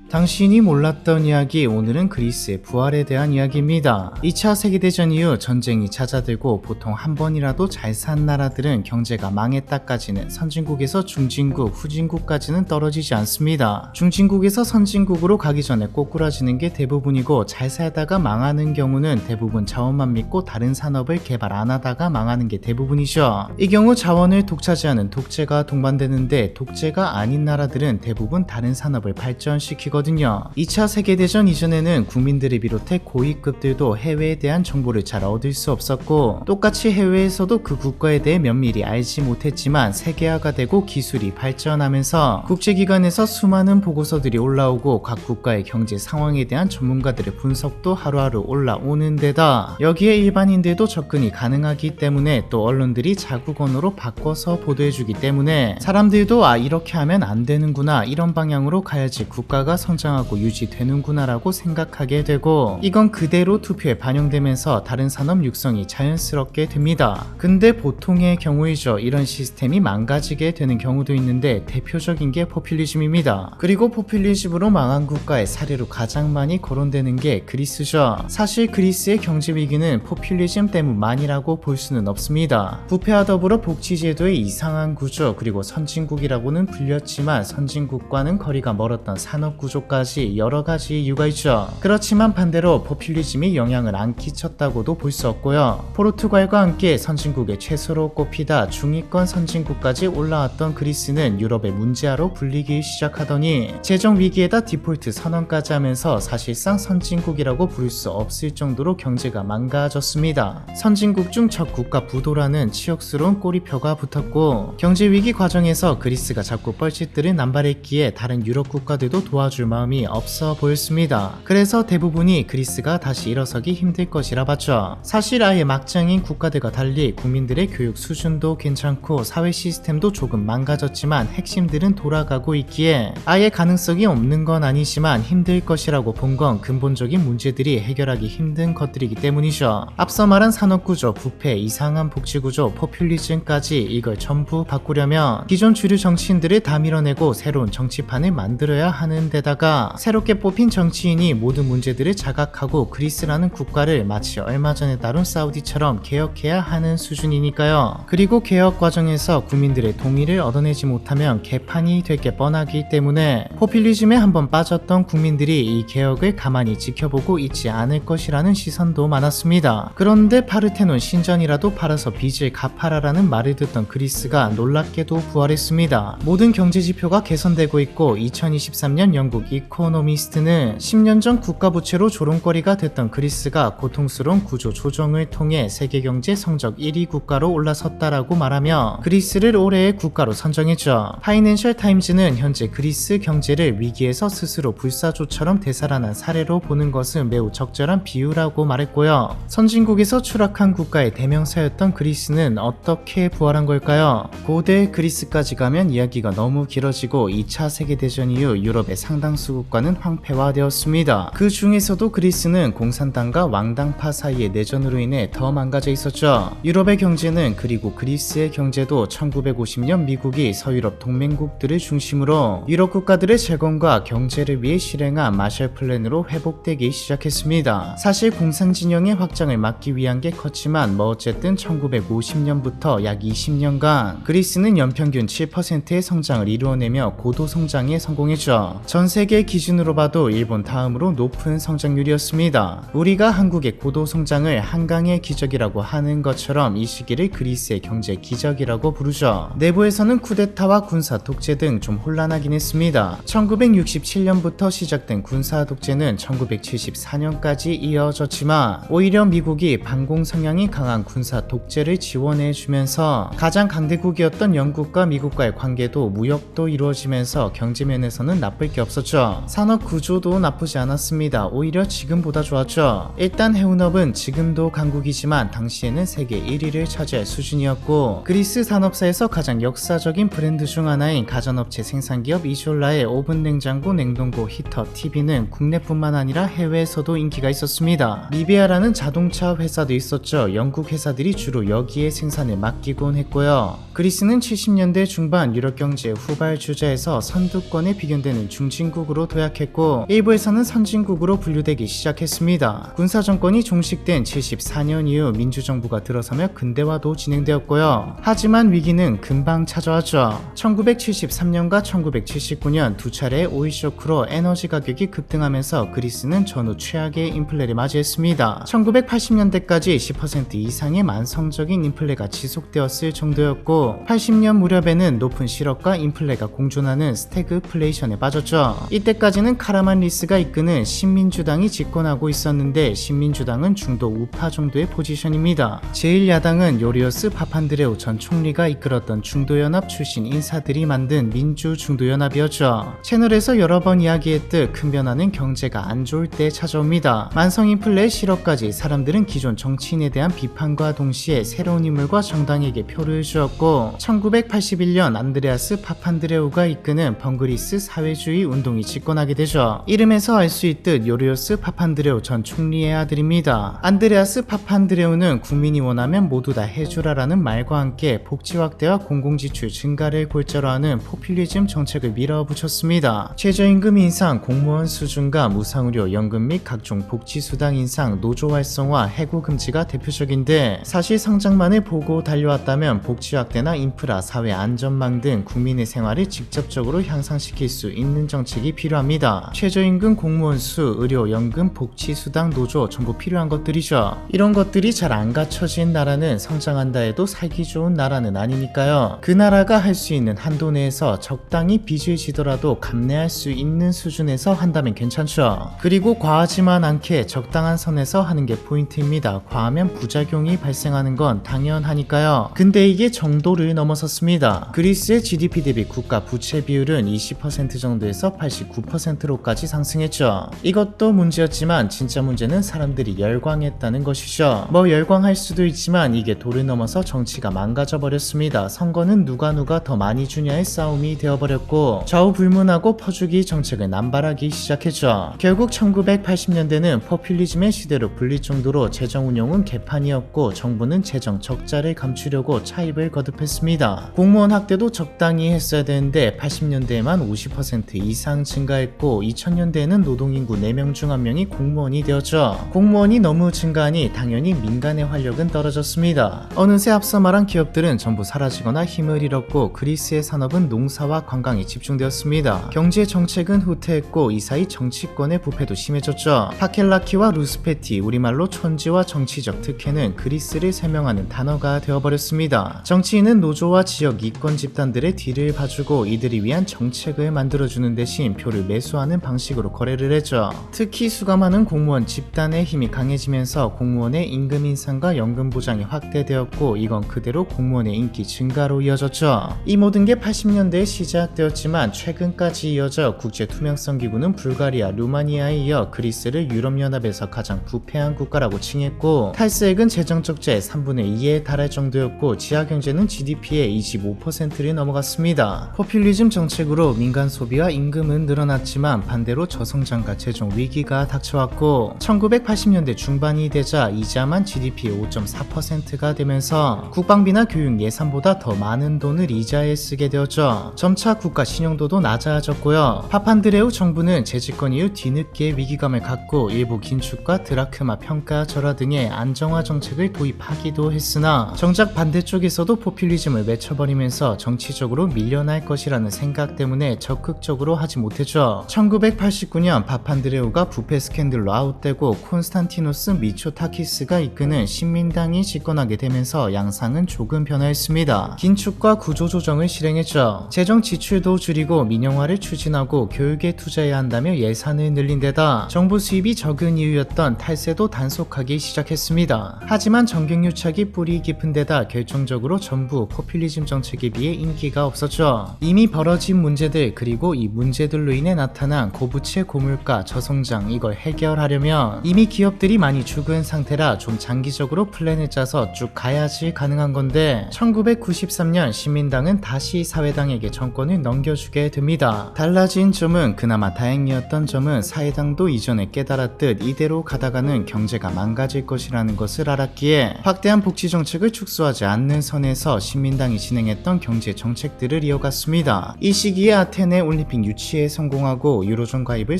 당신이 몰랐던 이야기, 오늘은 그리스의 부활에 대한 이야기입니다. 2차 세계대전 이후 전쟁이 잦아들고 보통 한 번이라도 잘 산 나라들은 경제가 망했다까지는 선진국에서 중진국, 후진국까지는 떨어지지 않습니다. 중진국에서 선진국으로 가기 전에 꼬꾸라지는 게 대부분이고, 잘 살다가 망하는 경우는 대부분 자원만 믿고 다른 산업을 개발 안 하다가 망하는 게 대부분이죠. 이 경우 자원을 독차지하는 독재가 동반되는데, 독재가 아닌 나라들은 대부분 다른 산업을 발전시키고 2차 세계대전 이전에는 국민들을 비롯해 고위급들도 해외에 대한 정보를 잘 얻을 수 없었고, 똑같이 해외에서도 그 국가에 대해 면밀히 알지 못했지만 세계화가 되고 기술이 발전하면서 국제기관에서 수많은 보고서들이 올라오고 각 국가의 경제 상황에 대한 전문가들의 분석도 하루하루 올라오는 데다 여기에 일반인들도 접근이 가능하기 때문에, 또 언론들이 자국 언어로 바꿔서 보도해주기 때문에 사람들도 이렇게 하면 안 되는구나, 이런 방향으로 가야지 국가가 성장하고 유지되는구나 라고 생각하게 되고, 이건 그대로 투표에 반영되면서 다른 산업 육성이 자연스럽게 됩니다. 근데 보통의 경우이죠. 이런 시스템이 망가지게 되는 경우도 있는데, 대표적인 게 포퓰리즘입니다. 그리고 포퓰리즘으로 망한 국가의 사례로 가장 많이 거론되는 게 그리스죠. 사실 그리스의 경제 위기는 포퓰리즘 때문만이라고 볼 수는 없습니다. 부패와 더불어 복지제도의 이상한 구조, 그리고 선진국이라고는 불렸지만 선진국과는 거리가 멀었던 산업 구조까지 여러가지 이유가 있죠. 그렇지만 반대로 포퓰리즘이 영향을 안 끼쳤다고도 볼 수 없고요. 포르투갈과 함께 선진국의 최소로 꼽히다 중위권 선진국까지 올라왔던 그리스는 유럽의 문제아로 불리기 시작하더니 재정 위기에다 디폴트 선언까지 하면서 사실상 선진국이라고 부를 수 없을 정도로 경제가 망가졌습니다. 선진국 중 적 국가 부도라는 치욕스러운 꼬리표가 붙었고, 경제 위기 과정에서 그리스가 자꾸 뻘짓들을 남발했기에 다른 유럽 국가들도 도와줄 마음이 없어 보였습니다. 그래서 대부분이 그리스가 다시 일어서기 힘들 것이라 봤죠. 사실 아예 막장인 국가들과 달리 국민들의 교육 수준도 괜찮고 사회 시스템도 조금 망가졌지만 핵심들은 돌아가고 있기에 아예 가능성이 없는 건 아니지만 힘들 것이라고 본 건 근본적인 문제들이 해결하기 힘든 것들이기 때문이죠. 앞서 말한 산업구조, 부패, 이상한 복지구조, 포퓰리즘까지 이걸 전부 바꾸려면 기존 주류 정치인들을 다 밀어내고 새로운 정치판을 만들어야 하는 데다가 새롭게 뽑힌 정치인이 모든 문제들을 자각하고 그리스라는 국가를 마치 얼마 전에 다룬 사우디처럼 개혁해야 하는 수준이니까요. 그리고 개혁 과정에서 국민들의 동의를 얻어내지 못하면 개판이 될 게 뻔하기 때문에 포퓰리즘에 한번 빠졌던 국민들이 이 개혁을 가만히 지켜보고 있지 않을 것이라는 시선도 많았습니다. 그런데 파르테논 신전이라도 팔아서 빚을 갚아라라는 말을 듣던 그리스가 놀랍게도 부활했습니다. 모든 경제 지표가 개선되고 있고 2023년 영국 이코노미스트는 10년 전 국가부채로 조롱거리가 됐던 그리스가 고통스러운 구조 조정을 통해 세계경제 성적 1위 국가로 올라섰다라고 말하며 그리스를 올해의 국가로 선정했죠. 파이낸셜 타임즈는 현재 그리스 경제를 위기에서 스스로 불사조처럼 되살아난 사례로 보는 것은 매우 적절한 비유라고 말했고요. 선진국에서 추락한 국가의 대명사였던 그리스는 어떻게 부활한 걸까요? 고대 그리스까지 가면 이야기가 너무 길어지고 2차 세계대전 이후 유럽의 상당수 국가는 황폐화되었습니다. 그 중에서도 그리스는 공산당과 왕당파 사이의 내전으로 인해 더 망가져 있었죠. 유럽의 경제는, 그리고 그리스의 경제도 1950년 미국이 서유럽 동맹국들을 중심으로 유럽 국가들의 재건과 경제를 위해 실행한 마셜 플랜으로 회복되기 시작했습니다. 사실 공산 진영의 확장을 막기 위한 게 컸지만 어쨌든 1950년부터 약 20년간 그리스는 연평균 7%의 성장을 이루어내며 고도 성장에 성공했죠. 전 세계 기준으로 봐도 일본 다음으로 높은 성장률이었습니다. 우리가 한국의 고도 성장을 한강의 기적이라고 하는 것처럼 이 시기를 그리스의 경제 기적이라고 부르죠. 내부에서는 쿠데타와 군사 독재 등 좀 혼란하긴 했습니다. 1967년부터 시작된 군사 독재는 1974년까지 이어졌지만 오히려 미국이 반공 성향이 강한 군사 독재를 지원해주면서 가장 강대국이었던 영국과 미국과의 관계도 무역도 이루어지면서 경제면에서는 나쁠 게 없었죠. 했죠. 산업 구조도 나쁘지 않았습니다. 오히려 지금보다 좋았죠. 일단 해운업은 지금도 강국이지만 당시에는 세계 1위를 차지할 수준이었고, 그리스 산업사에서 가장 역사적인 브랜드 중 하나인 가전업체 생산기업 이졸라의 오븐 냉장고, 냉동고, 히터, TV는 국내뿐만 아니라 해외에서도 인기가 있었습니다. 리비아라는 자동차 회사도 있었죠. 영국 회사들이 주로 여기에 생산을 맡기곤 했고요. 그리스는 70년대 중반 유럽 경제 후발주자에서 선두권에 비견되는 중진국으로 도약했고, 일부에서는 선진국으로 분류되기 시작했습니다. 군사정권이 종식된 74년 이후 민주정부가 들어서며 근대화도 진행되었고요. 하지만 위기는 금방 찾아왔죠. 1973년과 1979년 두 차례의 오일 쇼크로 에너지 가격이 급등하면서 그리스는 전후 최악의 인플레를 맞이했습니다. 1980년대까지 10% 이상의 만성적인 인플레가 지속되었을 정도였고, 80년 무렵에는 높은 실업과 인플레가 공존하는 스태그플레이션에 빠졌죠. 이때까지는 카라만 리스가 이끄는 신민주당이 집권하고 있었는데, 신민주당은 중도 우파 정도의 포지션입니다. 제1야당은 요리오스 파판드레우 전 총리가 이끌었던 중도연합 출신 인사들이 만든 민주중도연합이었죠. 채널에서 여러 번 이야기했듯 큰 변화는 경제가 안 좋을 때 찾아옵니다. 만성 인플레, 실업까지 사람들은 기존 정치인에 대한 비판과 동시에 새로운 인물과 정당에게 표를 주었고, 1981년 안드레아스 파판드레우가 이끄는 벙그리스 사회주의 운동이 집권하게 되죠. 이름에서 알 수 있듯 요리오스 파판드레우 전 총리의 아들입니다. 안드레아스 파판드레우는 국민이 원하면 모두 다 해주라라는 말과 함께 복지 확대와 공공지출 증가를 골자로 하는 포퓰리즘 정책을 밀어붙였습니다. 최저임금 인상, 공무원 수준과 무상의료, 연금 및 각종 복지수당 인상, 노조 활성화, 해고 금지가 대표적인데, 사실 성장만을 보고 달려왔다면 복지 확대나 인프라, 사회 안전망 등 국민의 생활을 직접적으로 향상시킬 수 있는 정책이 필요합니다. 최저임금, 공무원 수, 의료, 연금, 복지수당, 노조 전부 필요한 것들이죠. 이런 것들이 잘 안 갖춰진 나라는 성장한다 해도 살기 좋은 나라는 아니니까요. 그 나라가 할 수 있는 한도 내에서 적당히 빚을 지더라도 감내할 수 있는 수준에서 한다면 괜찮죠. 그리고 과하지만 않게 적당한 선에서 하는 게 포인트입니다. 과하면 부작용이 발생하는 건 당연하니까요. 근데 이게 정도를 넘어섰습니다. 그리스의 GDP 대비 국가 부채 비율은 20% 정도에서 89%로까지 상승했죠. 이것도 문제였지만 진짜 문제는 사람들이 열광했다는 것이죠. 뭐 열광할 수도 있지만 이게 도를 넘어서 정치가 망가져 버렸습니다. 선거는 누가 더 많이 주냐의 싸움이 되어버렸고, 좌우불문하고 퍼주기 정책을 남발하기 시작했죠. 결국 1980년대는 포퓰리즘의 시대로 불릴 정도로 재정 운용은 개판이었고, 정부는 재정 적자를 감추려고 차입을 거듭했습니다. 공무원 학대도 적당히 했어야 되는데 80년대에만 50% 이상 증가했고, 2000년대에는 노동인구 4명 중 1명이 공무원이 되었죠. 공무원이 너무 증가하니 당연히 민간의 활력은 떨어졌습니다. 어느새 앞서 말한 기업들은 전부 사라지거나 힘을 잃었고, 그리스의 산업은 농사와 관광에 집중되었습니다. 경제 정책은 후퇴했고, 이 사이 정치권의 부패도 심해졌죠. 파켈라키와 루스페티, 우리말로 천지와 정치적 특혜는 그리스를 설명하는 단어가 되어버렸습니다. 정치인은 노조와 지역 이권 집단들의 뒤를 봐주고 이들을 위한 정책을 만들어주는 대신 표를 매수하는 방식으로 거래를 했죠. 특히 수가 많은 공무원 집단의 힘이 강해지면서 공무원의 임금 인상과 연금 보장이 확대되었고, 이건 그대로 공무원의 인기 증가로 이어졌죠. 이 모든 게 80년대에 시작되었지만 최근까지 이어져 국제투명성 기구는 불가리아, 루마니아에 이어 그리스를 유럽연합에서 가장 부패한 국가라고 칭했고, 탈세액은 재정적자의 3분의 2에 달할 정도였고, 지하경제는 GDP의 25%를 넘어갔습니다. 포퓰리즘 정책으로 민간 소비와 임금은 늘어났지만 반대로 저성장과 재정 위기가 닥쳐왔고, 1980년대 중반이 되자 이자만 GDP의 5.4%가 되면서 국방비나 교육 예산보다 더 많은 돈을 이자에 쓰게 되었죠. 점차 국가 신용도도 낮아졌고요. 파판드레우 정부는 재집권 이후 뒤늦게 위기감을 갖고 일부 긴축과 드라크마 평가 절하 등의 안정화 정책을 도입하기도 했으나, 정작 반대쪽에서도 포퓰리즘을 외쳐버리면서 정치적으로 밀려날 것이라는 생각 때문에 적극적으로 하지 못했죠. 1989년 파판드레우가 부패 스캔들로 아웃되고 콘스탄티노스 미초타키스가 이끄는 신민당이 집권하게 되면서 양상은 조금 변화했습니다. 긴축과 구조조정을 실행했죠. 재정 지출도 줄이고 민영화를 추진하고 교육에 투자해야 한다며 예산을 늘린 데다 정부 수입이 적은 이유였던 탈세도 단속하기 시작했습니다. 하지만 정경유착이 뿌리 깊은 데다 결정적으로 전부 포퓰리즘 정책에 비해 인기가 없었죠. 이미 벌어진 문제들, 그리고 이 문제들 기술들로 인해 나타난 고부채 고물가 저성장 이걸 해결하려면 이미 기업들이 많이 죽은 상태라 좀 장기적으로 플랜을 짜서 쭉 가야지 가능한 건데 1993년 신민당은 다시 사회당에게 정권을 넘겨주게 됩니다. 달라진 점은 그나마 다행이었던 점은 사회당도 이전에 깨달았듯 이대로 가다가는 경제가 망가질 것이라는 것을 알았기에 확대한 복지 정책을 축소하지 않는 선에서 신민당이 진행했던 경제 정책들을 이어갔습니다. 이 시기에 아테네 올림픽 유치에 성공하고 유로존 가입을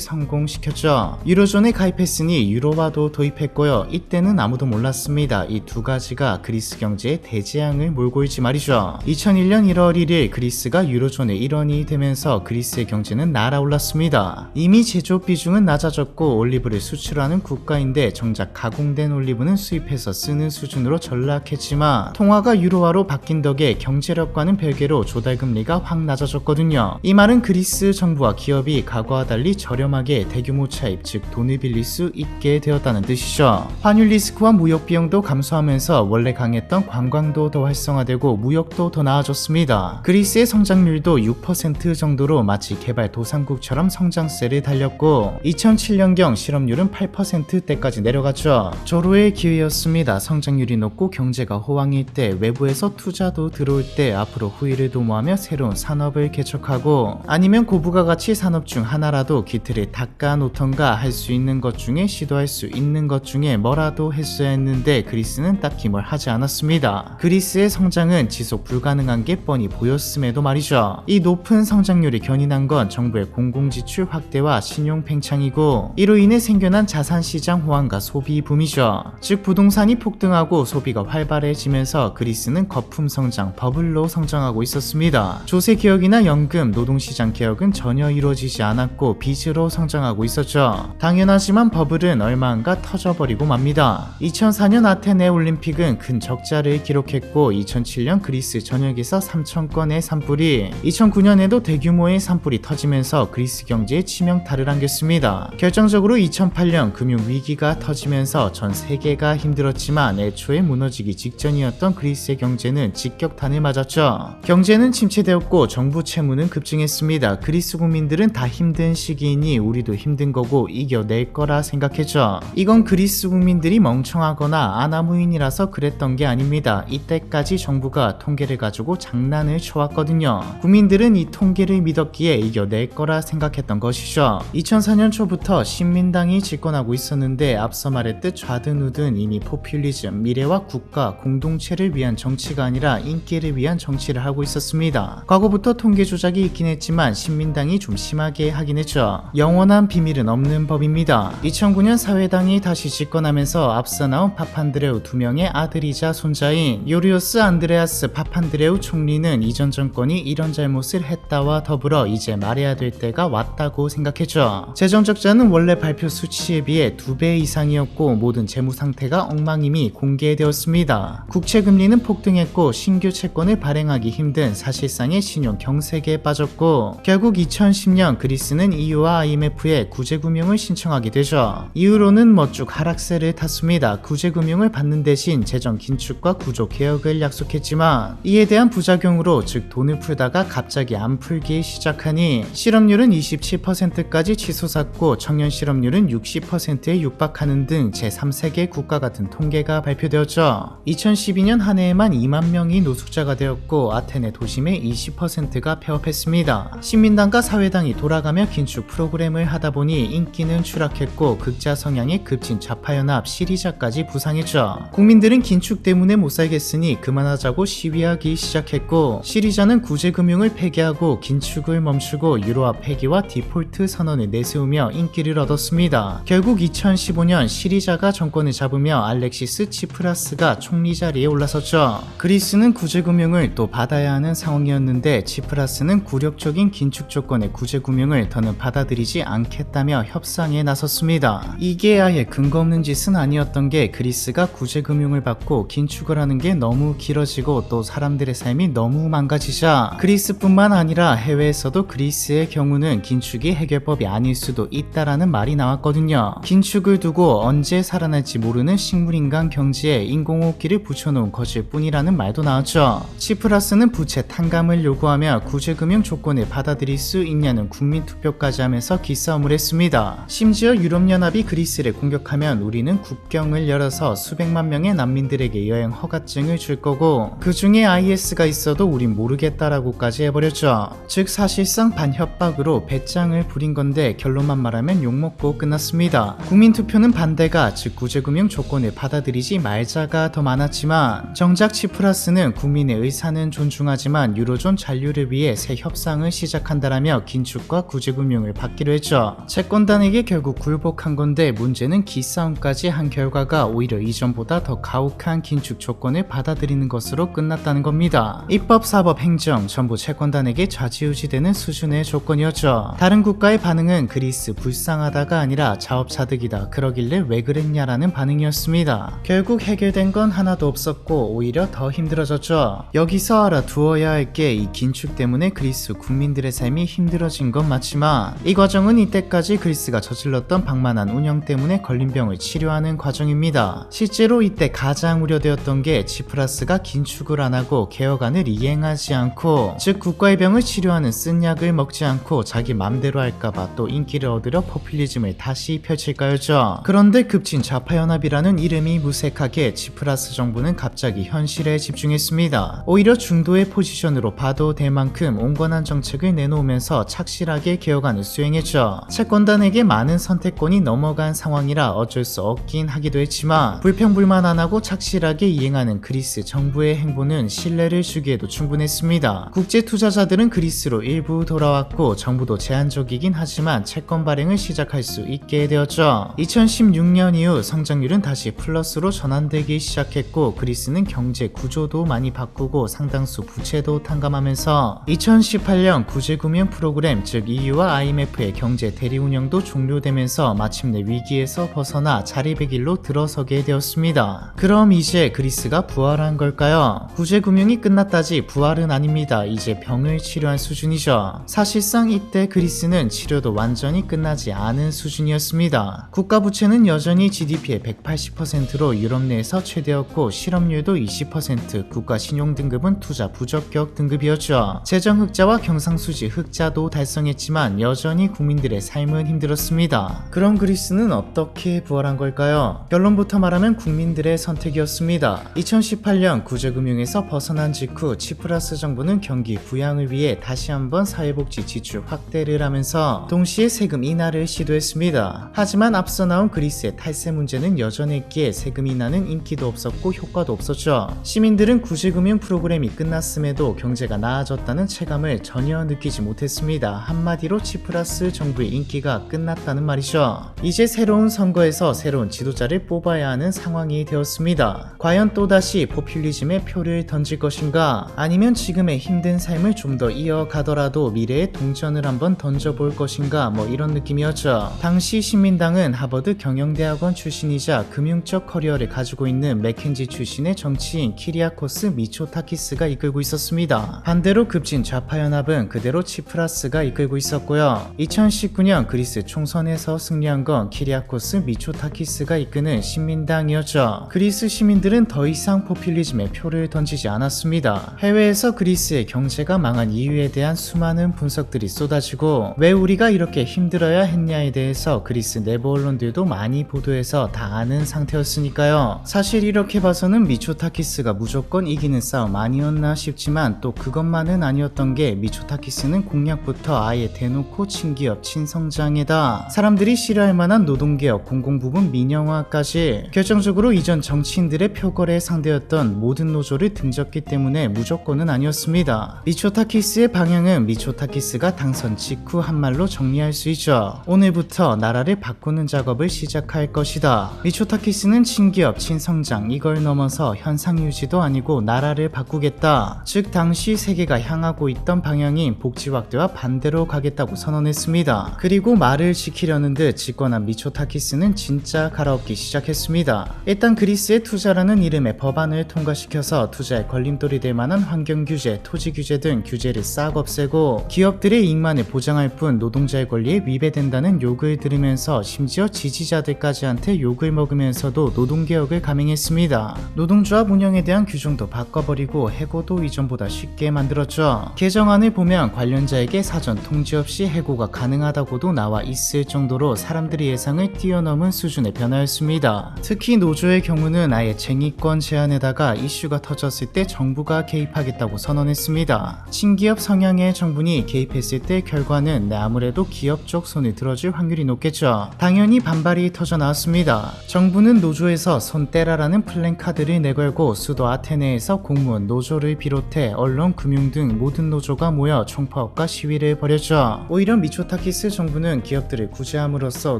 성공시켰죠. 유로존에 가입했으니 유로화도 도입했고요. 이때는 아무도 몰랐습니다. 이 두 가지가 그리스 경제에 대재앙을 몰고 있지 말이죠. 2001년 1월 1일 그리스가 유로존의 일원이 되면서 그리스의 경제는 날아올랐습니다. 이미 제조업 비중은 낮아졌고 올리브를 수출하는 국가인데 정작 가공된 올리브는 수입해서 쓰는 수준으로 전락했지만 통화가 유로화로 바뀐 덕에 경제력과는 별개로 조달금리가 확 낮아졌거든요. 이 말은 그리스 정부와 기업이 과거와 달리 저렴하게 대규모 차입 즉 돈을 빌릴 수 있게 되었다는 뜻이죠. 환율 리스크와 무역 비용도 감소하면서 원래 강했던 관광도 더 활성화되고 무역도 더 나아졌습니다. 그리스의 성장률도 6% 정도로 마치 개발도상국처럼 성장세를 달렸고 2007년경 실업률은 8%대까지 내려갔죠. 절호의 기회였습니다. 성장률이 높고 경제가 호황일 때 외부에서 투자도 들어올 때 앞으로 후일을 도모하며 새로운 산업을 개척하고 아니면 고부가가치 산업 중 하나라도 기틀을 닦아 놓던가 할 수 있는 것 중에 시도할 수 있는 것 중에 뭐라도 했어야 했는데 그리스는 딱히 뭘 하지 않았습니다. 그리스의 성장은 지속 불가능한 게 뻔히 보였음에도 말이죠. 이 높은 성장률이 견인한 건 정부의 공공지출 확대와 신용 팽창이고 이로 인해 생겨난 자산시장 호황과 소비 붐이죠. 즉 부동산이 폭등하고 소비가 활발해지면서 그리스는 거품 성장 버블로 성장하고 있었습니다. 조세 개혁이나 연금, 노동시장 개혁은 전혀 이루어지지 않았고 빚으로 성장하고 있었죠. 당연하지만 버블은 얼마 안가 터져버리고 맙니다. 2004년 아테네 올림픽은 큰 적자를 기록했고 2007년 그리스 전역에서 3,000건의 산불이 2009년에도 대규모의 산불이 터지면서 그리스 경제에 치명타를 안겼습니다. 결정적으로 2008년 금융위기가 터지면서 전 세계가 힘들었지만 애초에 무너지기 직전이었던 그리스의 경제는 직격탄을 맞았죠. 경제는 침체되었고 정부 채무는 급증했습니다. 그리스 국민들은 다 힘든 시기이니 우리도 힘든 거고 이겨낼 거라 생각했죠. 이건 그리스 국민들이 멍청하거나 아나무인이라서 그랬던 게 아닙니다. 이때까지 정부가 통계를 가지고 장난을 쳐왔거든요. 국민들은 이 통계를 믿었기에 이겨낼 거라 생각했던 것이죠. 2004년 초부터 신민당이 집권하고 있었는데 앞서 말했듯 좌든 우든 이미 포퓰리즘, 미래와 국가, 공동체를 위한 정치가 아니라 인기를 위한 정치를 하고 있었습니다. 과거부터 통계 조작이 있긴 했지만 신민당이 좀 심하게 하긴 했죠. 영원한 비밀은 없는 법입니다. 2009년 사회당이 다시 집권하면서 앞서 나온 파판드레우 2명의 아들이자 손자인 요리오스 안드레아스 파판드레우 총리는 이전 정권이 이런 잘못을 했다와 더불어 이제 말해야 될 때가 왔다고 생각했죠. 재정 적자는 원래 발표 수치에 비해 2배 이상이었고 모든 재무 상태가 엉망임이 공개되었습니다. 국채 금리는 폭등했고 신규 채권을 발행하기 힘든 사실상의 신용 경색에 빠졌고 결국 2010년 그리스는 EU와 IMF에 구제금융을 신청하게 되죠. 이후로는 쭉 하락세를 탔습니다. 구제금융을 받는 대신 재정 긴축과 구조 개혁을 약속했지만 이에 대한 부작용으로 즉 돈을 풀다가 갑자기 안 풀기 시작하니 실업률은 27%까지 치솟았고 청년 실업률은 60%에 육박하는 등 제3세계 국가 같은 통계가 발표되었죠. 2012년 한 해에만 2만 명이 노숙자가 되었고 아테네 도심의 20%가 폐업했습니다. 신민당과 사회당이 돌아가며 긴축 프로그램을 하다 보니 인기는 추락했고 극자 성향의 급진 좌파연합 시리자까지 부상했죠. 국민들은 긴축 때문에 못 살겠으니 그만하자고 시위하기 시작했고 시리자는 구제금융을 폐기하고 긴축을 멈추고 유로화 폐기와 디폴트 선언을 내세우며 인기를 얻었습니다. 결국 2015년 시리자가 정권을 잡으며 알렉시스 치프라스가 총리 자리에 올라섰죠. 그리스는 구제금융을 또 받아야 하는 상황이었는데 치프라스는 굴욕적인 긴축 조건의 구제금융을 더는 받아들이지 않겠다며 협상에 나섰습니다. 이게 아예 근거 없는 짓은 아니었던 게 그리스가 구제금융을 받고 긴축을 하는 게 너무 길어지고 또 사람들의 삶이 너무 망가지자 그리스뿐만 아니라 해외에서도 그리스의 경우는 긴축이 해결법이 아닐 수도 있다라는 말이 나왔거든요. 긴축을 두고 언제 살아날지 모르는 식물인간 경제에 인공호흡기를 붙여놓은 것일 뿐이라는 말도 나왔죠. 치프라스는 부채 탕감을 요구하며 구제금융 조건을 받아들일 수 있냐 거느냐는 국민투표까지 하면서 기싸움을 했습니다. 심지어 유럽연합이 그리스를 공격하면 우리는 국경을 열어서 수백만 명의 난민들에게 여행 허가증을 줄 거고 그 중에 IS가 있어도 우린 모르겠다라고까지 해버렸죠. 즉 사실상 반협박으로 배짱을 부린 건데 결론만 말하면 욕먹고 끝났습니다. 국민투표는 반대가 즉 구제금융 조건을 받아들이지 말자가 더 많았지만 정작 치프라스는 국민의 의사는 존중하지만 유로존 잔류를 위해 새 협상을 시작한다라며 긴축과 구제금융을 받기로 했죠. 채권단에게 결국 굴복한 건데 문제는 기싸움까지 한 결과가 오히려 이전보다 더 가혹한 긴축 조건을 받아들이는 것으로 끝났다는 겁니다. 입법, 사법, 행정 전부 채권단에게 좌지우지되는 수준의 조건이었죠. 다른 국가의 반응은 그리스 불쌍하다가 아니라 자업자득이다 그러길래 왜 그랬냐라는 반응이었습니다. 결국 해결된 건 하나도 없었고 오히려 더 힘들어졌죠. 여기서 알아두어야 할 게 이 긴축 때문에 그리스 국민들의 삶이 힘들어진 건 맞지만 이 과정은 이때까지 그리스가 저질렀던 방만한 운영 때문에 걸린 병을 치료하는 과정입니다. 실제로 이때 가장 우려되었던 게 치프라스가 긴축을 안 하고 개혁안을 이행하지 않고 즉 국가의 병을 치료하는 쓴 약을 먹지 않고 자기 맘대로 할까봐 또 인기를 얻으려 포퓰리즘을 다시 펼칠까였죠. 그런데 급진 좌파연합이라는 이름이 무색하게 치프라스 정부는 갑자기 현실에 집중했습니다. 오히려 중도의 포지션으로 봐도 될 만큼 온건한 정책을 내놓으면서 착실하게 개혁안을 수행했죠. 채권단에게 많은 선택권이 넘어간 상황이라 어쩔 수 없긴 하기도 했지만 불평불만 안 하고 착실하게 이행하는 그리스 정부의 행보는 신뢰를 주기에도 충분했습니다. 국제 투자자들은 그리스로 일부 돌아왔고 정부도 제한적이긴 하지만 채권 발행을 시작할 수 있게 되었죠. 2016년 이후 성장률은 다시 플러스로 전환되기 시작했고 그리스는 경제 구조도 많이 바꾸고 상당수 부채도 탕감하면서 2018년 구제금융 프로그램 즉 EU와 IMF의 경제 대리 운영도 종료되면서 마침내 위기에서 벗어나 자립의 길로 들어서게 되었습니다. 그럼 이제 그리스가 부활한 걸까요? 구제금융이 끝났다지 부활은 아닙니다. 이제 병을 치료한 수준이죠. 사실상 이때 그리스는 치료도 완전히 끝나지 않은 수준이었습니다. 국가 부채는 여전히 GDP의 180%로 유럽 내에서 최대였고 실업률도 20%, 국가 신용등급은 투자 부적격 등급이었죠. 재정 흑자와 경상수지 흑자도 달성했지만 여전히 국민들의 삶은 힘들었습니다. 그럼 그리스는 어떻게 부활한 걸까요? 결론부터 말하면 국민들의 선택이었습니다. 2018년 구제금융에서 벗어난 직후 치프라스 정부는 경기 부양을 위해 다시 한번 사회복지 지출 확대를 하면서 동시에 세금 인하를 시도했습니다. 하지만 앞서 나온 그리스의 탈세 문제는 여전했기에 세금 인하는 인기도 없었고 효과도 없었죠. 시민들은 구제금융 프로그램이 끝났음에도 경제가 나아졌다는 체감을 전혀 느끼지 못했습니다. 한마디로 치프라스 정부의 인기가 끝났다는 말이죠. 이제 새로운 선거에서 새로운 지도자를 뽑아야 하는 상황이 되었습니다. 과연 또다시 포퓰리즘에 표를 던질 것인가 아니면 지금의 힘든 삶을 좀 더 이어가더라도 미래의 동전을 한번 던져볼 것인가 뭐 이런 느낌이었죠. 당시 신민당은 하버드 경영대학원 출신이자 금융적 커리어를 가지고 있는 맥켄지 출신의 정치인 키리아코스 미초타키스가 이끌고 있었습니다. 반대로 급진 좌파연합은 그대로 치프라스가 이끌고 있었고요. 2019년 그리스 총선에서 승리한 건 키리아코스 미초타키스가 이끄는 신민당이었죠. 그리스 시민들은 더 이상 포퓰리즘에 표를 던지지 않았습니다. 해외에서 그리스의 경제가 망한 이유에 대한 수많은 분석들이 쏟아지고 왜 우리가 이렇게 힘들어야 했냐에 대해서 그리스 내부 언론들도 많이 보도해서 다 아는 상태였으니까요. 사실 이렇게 봐서는 미초타키스가 무조건 이기는 싸움 아니었나 싶지만 또 그것만은 아니었던 게 미초타키스는 공약부터 아예 대놓고 친기업 친성장에다 사람들이 싫어할 만한 노동개혁 공공부문 민영화까지 결정적으로 이전 정치인들의 표결의 상대였던 모든 노조를 등졌기 때문에 무조건은 아니었습니다. 미초타키스의 방향은 미초타키스가 당선 직후 한 말로 정리할 수 있죠. 오늘부터 나라를 바꾸는 작업을 시작할 것이다. 미초타키스는 친기업 친성장 이걸 넘어서 현상유지도 아니고 나라를 바꾸겠다. 즉 당시 세계가 향하고 있던 방향인 복지 확대와 반대로 가겠다고 선언했습니다. 그리고 말을 지키려는 듯 집권한 미초타키스는 진짜 갈아엎기 시작했습니다. 일단 그리스의 투자라는 이름의 법안을 통과시켜서 투자에 걸림돌이 될 만한 환경규제, 토지규제 등 규제를 싹 없애고 기업들의 이익만을 보장할 뿐 노동자의 권리에 위배된다는 욕을 들으면서 심지어 지지자들까지한테 욕을 먹으면서도 노동개혁을 감행했습니다. 노동조합 운영에 대한 규정도 바꿔버리고 해고도 이전보다 쉽게 만들었죠. 개정안을 보면 관련자에게 사전 통지 없이 해고가 가능하다고도 나와 있을 정도로 사람들의 예상을 뛰어넘은 수준의 변화였습니다. 특히 노조의 경우는 아예 쟁의권 제한에다가 이슈가 터졌을 때 정부가 개입하겠다고 선언했습니다. 친기업 성향의 정부니 개입했을 때 결과는 아무래도 기업 쪽 손을 들어줄 확률이 높겠죠. 당연히 반발이 터져 나왔습니다. 정부는 노조에서 손 떼라라는 플랜카드를 내걸고 수도 아테네에서 공무원 노조를 비롯해 언론, 금융 등 모든 노조가 모여 총파업과 시위를 벌였죠. 오히려 미초타키스 정부는 기업들을 구제함으로써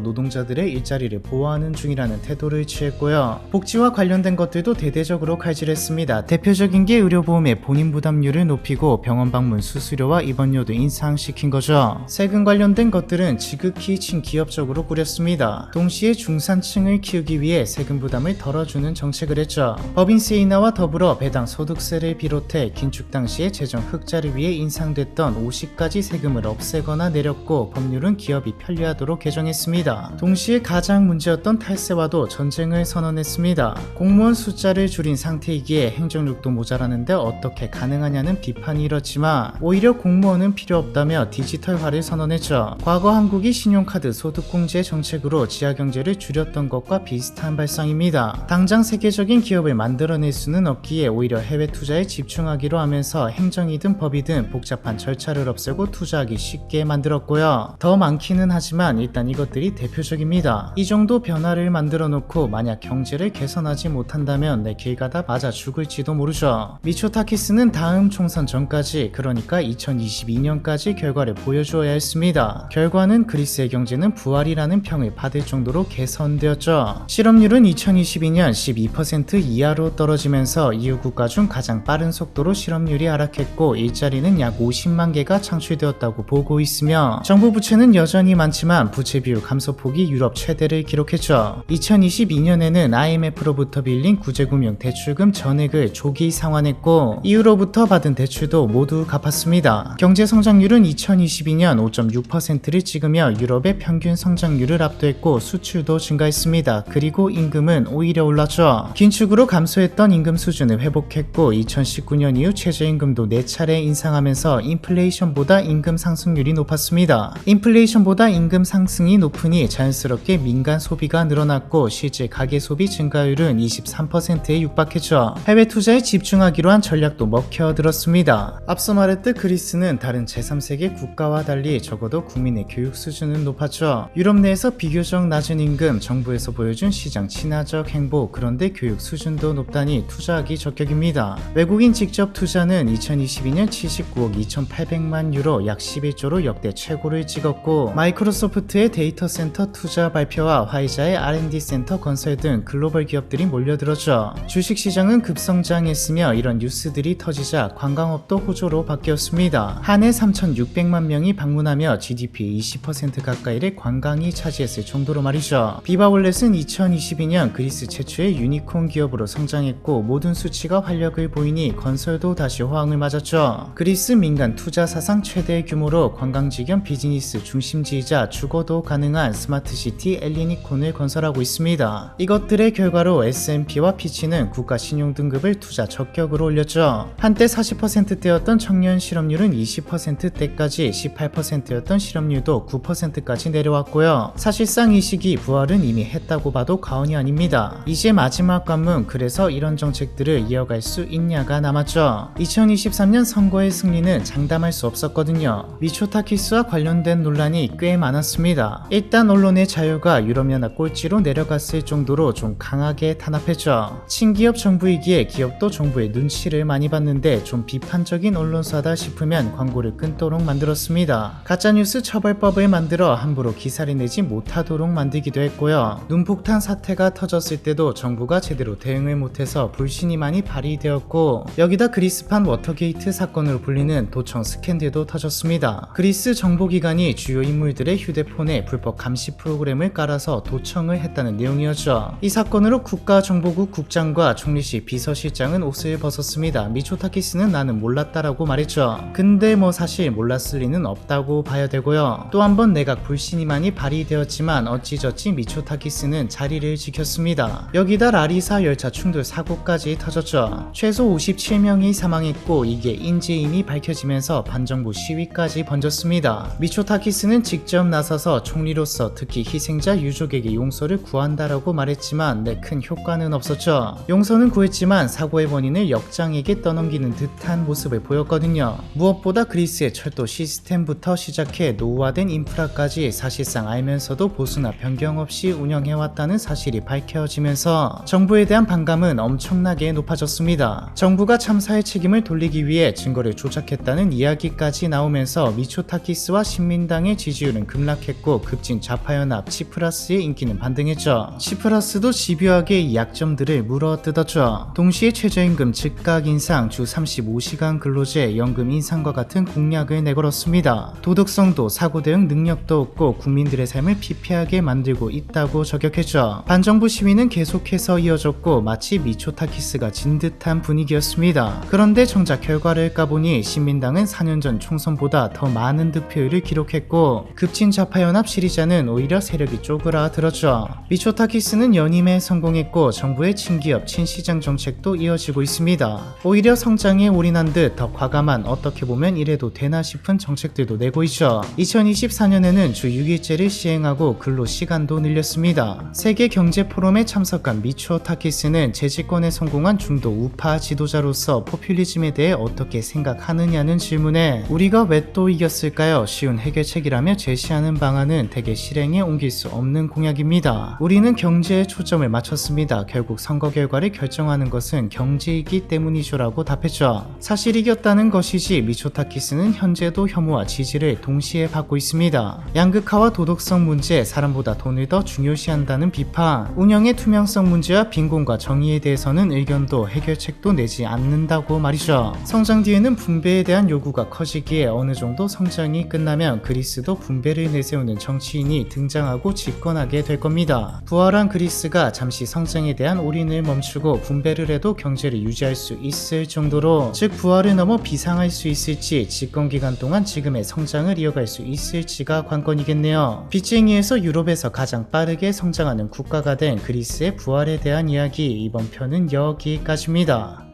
노동자들의 일자리를 보호하는 중이라는 태도를 취했고요. 복지와 관련된 것들도 대대적으로 칼질했습니다. 대표적인 게 의료보험의 본인 부담률을 높이고 병원 방문 수수료와 입원료도 인상시킨 거죠. 세금 관련된 것들은 지극히 친기업적으로 꾸렸습니다. 동시에 중산층을 키우기 위해 세금 부담을 덜어주는 정책을 했죠. 법인세 인하와 더불어 배당 소득세를 비롯해 긴축 당시에 재정 흑자를 위해 인상됐던 50가지 세금을 없애거나 내렸고 법률은 기업이 편리하도록 개정했습니다. 동시에 가장 문제였던 탈세와도 전쟁을 선언했습니다. 공무원 숫자를 줄인 상태이기에 행정력도 모자라는데 어떻게 가능하냐는 비판이 일었지만 오히려 공무원은 필요 없다며 디지털화를 선언했죠. 과거 한국이 신용카드 소득공제 정책으로 지하경제를 줄였던 것과 비슷한 발상입니다. 당장 세계적인 기업을 만들어낼 수는 없기에 오히려 해외 투자에 집중하기로 하면서 행정이든 법이든 복잡한 절차를 없애고 투자하기 쉽게 만들었고요. 더 많기는 하지만 일단 이것들이 대표적입니다. 이 정도 변화를 만들어 놓고 만약 경제를 개선하지 못한다면 내 길 가다 맞아 죽을지도 모르죠. 미초타키스는 다음 총선 전까지, 그러니까 2022년까지 결과를 보여주어야 했습니다. 결과는 그리스의 경제는 부활이라는 평을 받을 정도로 개선되었죠. 실업률은 2022년 12% 이하로 떨어지면서 EU 국가 중 가장 빠른 속도로 실업률이 하락했고 일자리는 약 50만 개가 창출되었다고 보고 있으며 정부 부채는 여전히 많지만 부채 비율 감소폭이 유럽 최대를 기록했죠. 2022년에는 IMF로부터 빌린 구제금융 대출금 전액을 조기 상환했고 EU로부터 받은 대출도 모두 갚았습니다. 경제 성장률은 2022년 5.6%를 찍으며 유럽의 평균 성장률을 압도했고 수출도 증가했습니다. 그리고 임금은 오히려 올랐죠. 긴축으로 감소했던 임금 수준을 회복했고 2019년 이후 최저임금도 4차례 인상하면서 인플레이션보다 임금 상승률이 높았습니다. 인플레이션보다 임금 상승이 높으니 자연스럽게 민간 소비가 늘어났고 실제 가계 소비 증가율은 23%에 육박했죠. 해외 투자에 집중하기로 한 전략도 먹혀들었습니다. 앞서 말했듯 그리스는 다른 제3세계 국가와 달리 적어도 국민의 교육 수준은 높았죠. 유럽 내에서 비교적 낮은 임금, 정부에서 보여준 시장 친화적 행보, 그런데 교육 수준도 높다니 투자하기 적격입니다. 외국인 직접 투자는 2022년 79억 2,800만 유로, 약 11조로 역대 최고를 찍었고 마이크로소프트의 데이터 센터 투자 발표와 화이자의 R&D 센터 건설 등 글로벌 기업들이 몰려들었죠. 주식시장은 급성장했으며 이런 뉴스들이 터지자 관광업도 호조로 바뀌었습니다. 한 해 3,600만 명이 방문하며 GDP의 20% 가까이를 관광이 차지했을 정도로 말이죠. 비바월렛은 2022년 그리스 최초의 유니콘 기업으로 성장했고 모든 수치가 활력을 보이니 건설도 다시 호황을 맞았죠. 그리스 민간 투자 사상 최대 규모로 관광지 겸 비즈니스 중심지이자 주거도 가능한 스마트시티 엘리니콘을 건설하고 있습니다. 이것들의 결과로 S&P와 피치는 국가 신용 등급을 투자 적격으로 올렸죠. 한때 40%대였던 청년 실업률은 20%대까지, 18%였던 실업률도 9%까지 내려왔고요. 사실상 이 시기 부활은 이미 했다고 봐도 과언이 아닙니다. 이제 마지막 관문, 그래서 이런 정책들을 이어갈 수 있냐가 남았죠. 2023년 선거의 승리는 장담할 수 없었거든요. 미초타키스와 관련된 논란이 꽤 많았습니다. 일단 언론의 자유가 유럽연합 꼴찌로 내려갔을 정도로 좀 강하게 탄압했죠. 친기업 정부이기에 기업도 정부의 눈치를 많이 봤는데 좀 비판적인 언론사다 싶으면 광고를 끊도록 만들었습니다. 가짜뉴스 처벌법을 만들어 함부로 기사를 내지 못하도록 만들기도 했고요. 눈폭탄 사태가 터졌을 때도 정부가 제대로 대응을 못해서 불신이 많이 발휘되었고 여기다 그리스판 워터게이트 사건으로 불리는 도청 스캔들도 터졌습니다. 그리스 정보기관이 주요 인물들의 휴대폰에 불법 감시 프로그램을 깔아서 도청을 했다는 내용이었죠. 이 사건으로 국가정보국 국장과 총리실 비서실장은 옷을 벗었습니다. 미초타키스는 나는 몰랐다라고 말했죠. 근데 뭐 사실 몰랐을 리는 없다고 봐야 되고요. 또 한 번 내각 불신이 많이 발휘되었지만 어찌저찌 미초타키스는 자리를 지켰습니다. 여기다 라리사 열차 충돌 사고까지 터졌죠. 최소 57명이 사망했고 이게 인지임이 밝혀지면서 반정부 시위 시위까지 번졌습니다. 미초타키스는 직접 나서서 총리로서 특히 희생자 유족에게 용서를 구한다라고 말했지만 큰 효과는 없었죠. 용서는 구했지만 사고의 원인을 역장에게 떠넘기는 듯한 모습을 보였거든요. 무엇보다 그리스의 철도 시스템부터 시작해 노후화된 인프라까지 사실상 알면서도 보수나 변경 없이 운영해왔다는 사실이 밝혀지면서 정부에 대한 반감은 엄청나게 높아졌습니다. 정부가 참사의 책임을 돌리기 위해 증거를 조작했다는 이야기까지 나오면서 미초타키스와 신민당의 지지율은 급락했고 급진 좌파연합 치프라스의 인기는 반등했죠. 치프라스도 집요하게 이 약점들을 물어뜯었죠. 동시에 최저임금 즉각 인상, 주 35시간 근로제, 연금 인상과 같은 공약을 내걸었습니다. 도덕성도 사고 대응 능력도 없고 국민들의 삶을 피폐하게 만들고 있다고 저격했죠. 반정부 시위는 계속해서 이어졌고 마치 미초타키스가 진 듯한 분위기였습니다. 그런데 정작 결과를 까보니 신민당은 4년 전 총선보다 더 많은 득표율을 기록했고 급진 좌파연합 시리자는 오히려 세력이 쪼그라들었죠. 미초타키스는 연임에 성공했고 정부의 친기업 친시장 정책도 이어지고 있습니다. 오히려 성장에 올인한 듯 더 과감한, 어떻게 보면 이래도 되나 싶은 정책들도 내고 있죠. 2024년에는 주 6일제를 시행하고 근로 시간도 늘렸습니다. 세계 경제 포럼에 참석한 미초타키스는 재집권에 성공한 중도 우파 지도자로서 포퓰리즘에 대해 어떻게 생각하느냐는 질문에 우리가 왜 또 이겼을까요? 쉬운 해결책이라며 제시하는 방안은 대개 실행에 옮길 수 없는 공약입니다. 우리는 경제에 초점을 맞췄습니다. 결국 선거 결과를 결정하는 것은 경제이기 때문이죠라고 답했죠. 사실 이겼다는 것이지 미초타키스는 현재도 혐오와 지지를 동시에 받고 있습니다. 양극화와 도덕성 문제, 사람보다 돈을 더 중요시한다는 비판, 운영의 투명성 문제와 빈곤과 정의에 대해서는 의견도 해결책도 내지 않는다고 말이죠. 성장 뒤에는 분배에 대한 요구가 커지기에 어느 정도 성장이 끝나면 그리스도 분배를 내세우는 정치인이 등장하고 집권하게 될 겁니다. 부활한 그리스가 잠시 성장에 대한 올인을 멈추고 분배를 해도 경제를 유지할 수 있을 정도로, 즉 부활을 넘어 비상할 수 있을지, 집권 기간 동안 지금의 성장을 이어갈 수 있을지가 관건이겠네요. 빚쟁이에서 유럽에서 가장 빠르게 성장하는 국가가 된 그리스의 부활에 대한 이야기, 이번 편은 여기까지입니다.